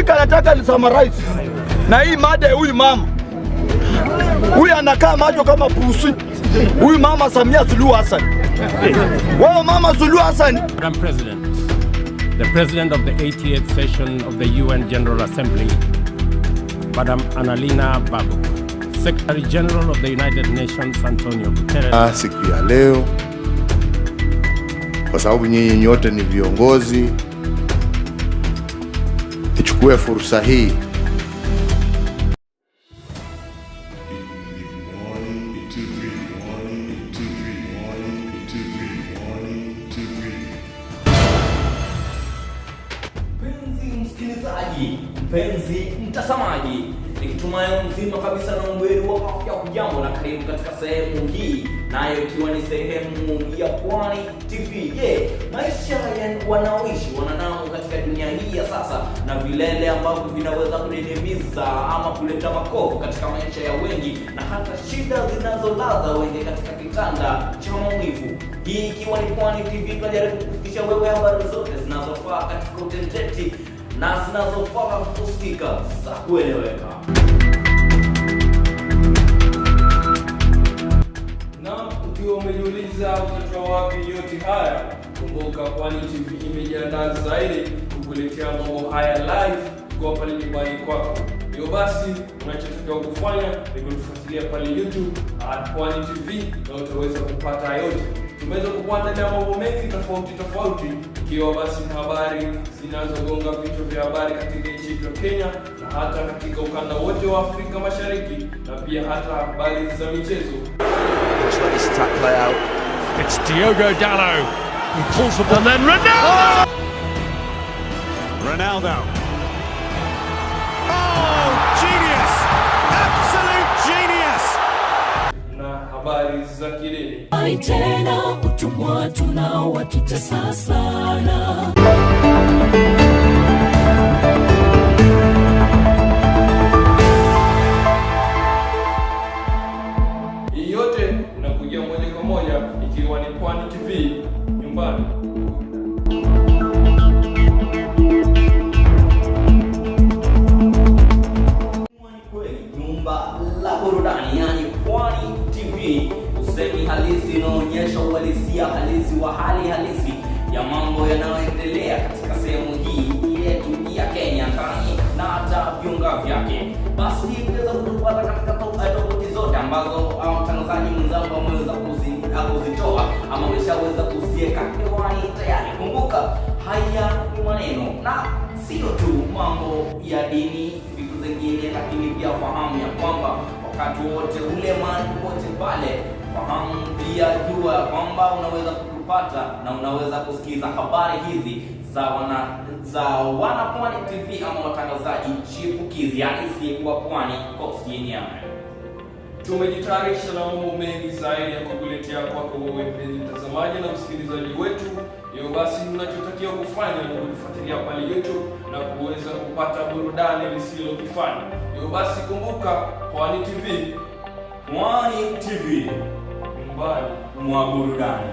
Spika anataka ni summarize na hii mada ya huyu mama. Huyu anakaa macho kama pusi. Huyu mama Samia Suluhu Hassan. Wewe mama Suluhu Hassan. Madam President, the President of the 88th session of the UN General Assembly, Madam Annalena Baerbock, Secretary General of the United Nations, Antonio Guterres. Siku ya leo, kwa sababu nyinyi nyote ni viongozi, nichukue fursa hii mpenzi mtazamaji, nikitumai mzima kabisa na mbweri wa afya. Hujambo na karibu katika sehemu hii, nayo ikiwa ni sehemu ya Pwani TV. Maisha ya wanaoishi wanadamu katika dunia hii ya sasa na vilele ambavyo vinaweza kudidimiza ama kuleta makovu katika maisha ya wengi, na hata shida zinazolaza wengi katika kitanda cha maumivu. Hii ikiwa ni Pwani TV, tunajaribu kufikisha wewe habari zote zinazofaa katika utendeti na zinazofaa kusikika za kueleweka. Na ukiwa umejiuliza utatoa wapi yote haya, kumbuka Pwani TV imejiandaa zaidi kukuletea mambo haya live kwa pale nyumbani kwako. Hiyo basi unachotakiwa kufanya ni kutufuatilia pale YouTube @Pwani TV na utaweza kupata yote. Tumeweza kukuandalia mambo mengi tofauti, ikiwa basi habari zinazogonga vichwa vya habari katika nchi ya Kenya na hata katika ukanda wote wa Afrika Mashariki, na pia hata habari za michezo. It's Diogo Dalot. He pulls the ball and then Ronaldo! Ronaldo. Oh, genius! Absolute genius! Na habari za kidini. Tena utumwa tunao watutesa sana. Hii yote inakuja moja kwa moja ikiwa ni Pwani TV nyumbani. Nyumba la burudani, yani Pwani TV, usemi halisi unaonyesha uhalisia halisi wa hali halisi ya mambo yanayoendelea katika sehemu hii yetu ya Kenya na hata viunga vyake. Basi unaweza kutupata katika tovuti zote ambazo mtangazaji mwenzangu ameweza kuzitoa ama ameshaweza kuziweka hewani tayari. Kumbuka haya ni maneno na sio tu mambo ya dini, vitu zingine, lakini pia fahamu ya kwamba wakati wote ule mahali popote pale, fahamu pia jua kwamba unaweza kutupata na unaweza kusikiza habari hizi za wana Pwani TV ama watangazaji chipukizi, yani si wa Pwani Coast yenyewe. Tumejitayarisha na mambo mengi zaidi ya kukuletea kwako wewe mpenzi mtazamaji na msikilizaji wetu. Hiyo basi unachotakiwa kufanya ni kufuatilia pale YouTube na kuweza kupata burudani lisilo kifani. Hiyo basi kumbuka Pwani TV. Pwani TV, nyumbani mwa burudani.